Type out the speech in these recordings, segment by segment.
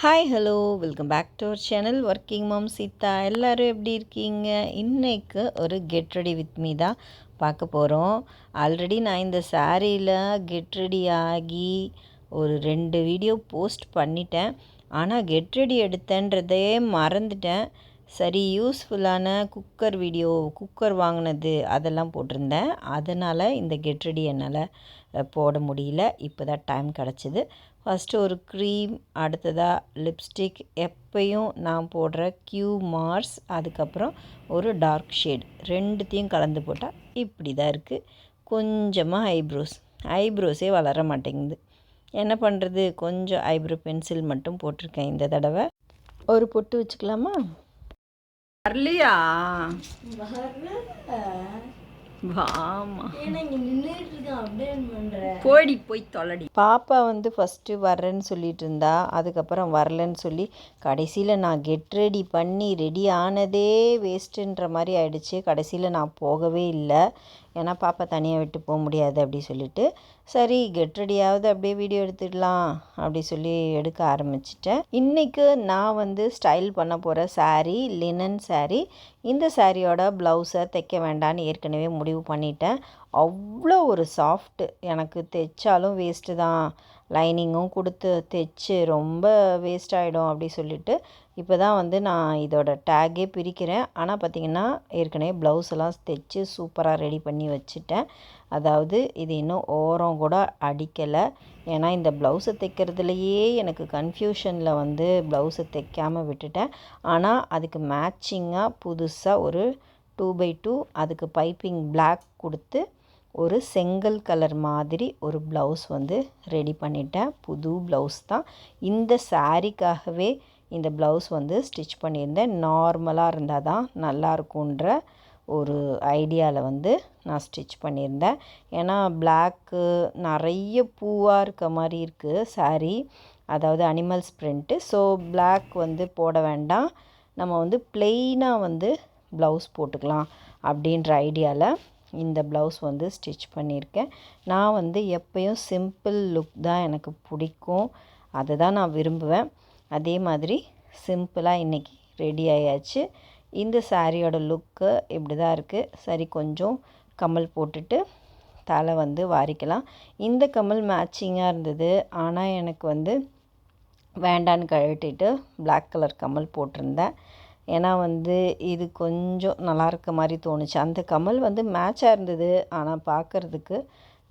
Hi hello welcome back to our channel working mom Seetha. எல்லோரும் எப்படி இருக்கீங்க? இன்றைக்கு ஒரு கெட் ரெடி வித் மீ தான் பார்க்க போகிறோம். ஆல்ரெடி நான் இந்த சாரியில் கெட் ரெடி ஆகி ஒரு 2 வீடியோ போஸ்ட் பண்ணிட்டேன். ஆனால் கெட் ரெடி எடுத்தேன்றதே மறந்துட்டேன். சரி, யூஸ்ஃபுல்லான குக்கர் வாங்கினது அதெல்லாம் போட்டிருந்தேன். அதனால் இந்த கெட் ரெடி என்னால் போட முடியல. இப்போ தான் டைம் கிடச்சிது. ஃபஸ்ட்டு ஒரு க்ரீம், அடுத்ததாக லிப்ஸ்டிக், எப்பயும் நான் போடுற க்யூ மார்ஸ், அதுக்கப்புறம் ஒரு டார்க் ஷேட், ரெண்டுத்தையும் கலந்து போட்டால் இப்படி தான் இருக்குது. கொஞ்சமாக ஐப்ரோஸே வளர மாட்டேங்குது. என்ன பண்ணுறது? கொஞ்சம் ஐப்ரோ பென்சில் மட்டும் போட்டிருக்கேன் இந்த தடவை. ஒரு பொட்டு வச்சுக்கலாமா? வரலையா? வாமா, போடி போய் தொலைடி. பாப்பா ஃபஸ்ட்டு வர்றேன்னு சொல்லிட்டு இருந்தா. அதுக்கப்புறம் வரலன்னு சொல்லி கடைசியில் நான் கெட் ரெடி பண்ணி ரெடி ஆனதே வேஸ்ட்டுன்ற மாதிரி ஆயிடுச்சு. கடைசியில் நான் போகவே இல்லை. ஏன்னா பாப்பா தனியாக விட்டு போக முடியாது அப்படி சொல்லிட்டு, சரி கெட் ரெடியாவது அப்படியே வீடியோ எடுத்துடலாம் அப்படி சொல்லி எடுக்க ஆரம்பிச்சிட்டேன். இன்றைக்கு நான் ஸ்டைல் பண்ண போகிற சாரீ லினன் சாரீ. இந்த சாரியோட ப்ளவுஸை தைக்க வேண்டான்னு ஏற்கனவே முடிவு பண்ணிட்டேன். அவ்வளோ ஒரு சாஃப்ட்டு, எனக்கு தைச்சாலும் வேஸ்ட்டு தான், லைனிங்கும் கொடுத்து தைச்சு ரொம்ப வேஸ்ட் ஆகிடும் அப்படி சொல்லிட்டு இப்போ தான் நான் இதோட டேக்கே பிரிக்கிறேன். ஆனால் பார்த்திங்கன்னா ஏற்கனவே ப்ளவுஸ் எல்லாம் தைச்சு சூப்பராக ரெடி பண்ணி வச்சுட்டேன். அதாவது இது இன்னும் ஓரம் கூட அடிக்கலை. ஏன்னா இந்த ப்ளவுஸை தைக்கிறதுலையே எனக்கு கன்ஃபியூஷனில் ப்ளவுஸை தைக்காமல் விட்டுட்டேன். ஆனால் அதுக்கு மேட்சிங்காக புதுசாக ஒரு 2x2 அதுக்கு பைப்பிங் பிளாக் கொடுத்து ஒரு செங்கல் கலர் மாதிரி ஒரு ப்ளவுஸ் ரெடி பண்ணிட்டேன். புது ப்ளவுஸ் தான். இந்த சாரீக்காகவே இந்த ப்ளவுஸ் ஸ்டிச் பண்ணியிருந்தேன். நார்மலாக இருந்தால் தான் நல்லாயிருக்குன்ற ஒரு ஐடியாவில் நான் ஸ்டிச் பண்ணியிருந்தேன். ஏன்னா பிளாக்கு நிறைய பூவாக இருக்க மாதிரி இருக்குது சாரீ, அதாவது அனிமல்ஸ் பிரிண்ட்டு. ஸோ பிளாக் போட வேண்டாம், நம்ம ப்ளெயினாக ப்ளவுஸ் போட்டுக்கலாம் அப்படின்ற ஐடியாவில் இந்த ப்ளவுஸ் ஸ்டிச் பண்ணியிருக்கேன். நான் எப்பயும் சிம்பிள் லுக் தான் எனக்கு பிடிக்கும், அதை தான் நான் விரும்புவேன். அதே மாதிரி சிம்பிளாக இன்றைக்கி ரெடி ஆயாச்சு. இந்த சாரியோட லுக்கு இப்படி தான் இருக்குது. சரி, கொஞ்சம் கம்மல் போட்டுட்டு தலை வாரிக்கலாம். இந்த கம்மல் மேட்சிங்காக இருந்தது. ஆனால் எனக்கு வேண்டான்னு கழட்டிட்டு பிளாக் கலர் கம்மல் போட்டிருந்தேன். ஏன்னா இது கொஞ்சம் நல்லா இருக்க மாதிரி தோணுச்சு. அந்த கம்மல் மேட்சாக இருந்தது, ஆனால் பார்க்குறதுக்கு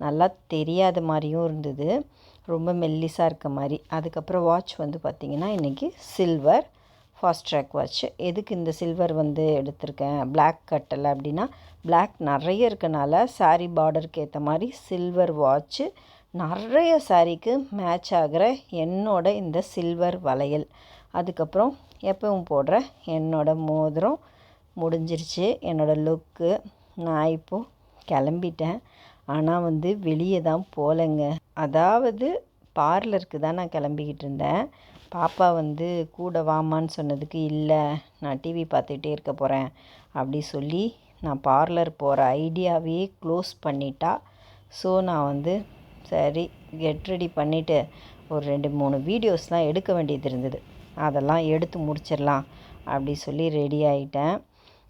நல்லா தெரியாத மாதிரியும் இருந்தது, ரொம்ப மெல்லிஸாக இருக்க மாதிரி. அதுக்கப்புறம் வாட்ச் பார்த்திங்கன்னா இன்றைக்கி சில்வர் ஃபாஸ்ட் ட்ராக் வாட்ச். எதுக்கு இந்த சில்வர் எடுத்திருக்கேன், பிளாக் கட்டலை அப்படின்னா, பிளாக் நிறைய இருக்கனால சாரீ பார்டருக்கு ஏற்ற மாதிரி சில்வர் வாட்ச்சு, நிறைய சாரீக்கு மேட்ச் ஆகிற என்னோட இந்த சில்வர் வளையல், அதுக்கப்புறம் எப்பவும் போடுற என்னோட மோதிரம் முடிஞ்சிருச்சு என்னோடய லுக்கு. நான் இப்போது கிளம்பிட்டேன். ஆனால் வெளியே தான் போகலைங்க. அதாவது பார்லருக்கு தான் நான் கிளம்பிக்கிட்டு இருந்தேன். பாப்பா கூட வாமான்னு சொன்னதுக்கு, இல்லை நான் டிவி பார்த்துக்கிட்டே இருக்க போகிறேன் அப்படி சொல்லி நான் பார்லர் போகிற ஐடியாவே க்ளோஸ் பண்ணிட்டா. ஸோ நான் சரி கெட் ரெடி பண்ணிவிட்டு ஒரு 2-3 வீடியோஸ்லாம் எடுக்க வேண்டியது இருந்தது, அதெல்லாம் எடுத்து முடிச்சிடலாம் அப்படி சொல்லி ரெடி ஆகிட்டேன்.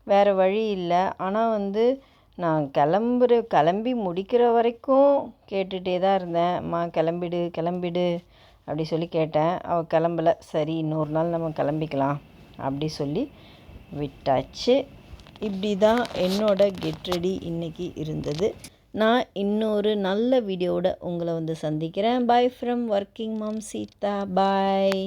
வேறு வழி இல்லை. ஆனால் நான் கிளம்பி முடிக்கிற வரைக்கும் கேட்டுகிட்டே தான் இருந்தேன். அம்மா கிளம்பிடு அப்படி சொல்லி கேட்டேன். அவள் கிளம்பலை. சரி, இன்னொரு நாள் நம்ம கிளம்பிக்கலாம் அப்படி சொல்லி விட்டாச்சு. இப்படி தான் என்னோட கெட் ரெடி இன்றைக்கி இருந்தது. நான் இன்னொரு நல்ல வீடியோவோட உங்களை சந்திக்கிறேன். Bye from working mom Seetha. Bye.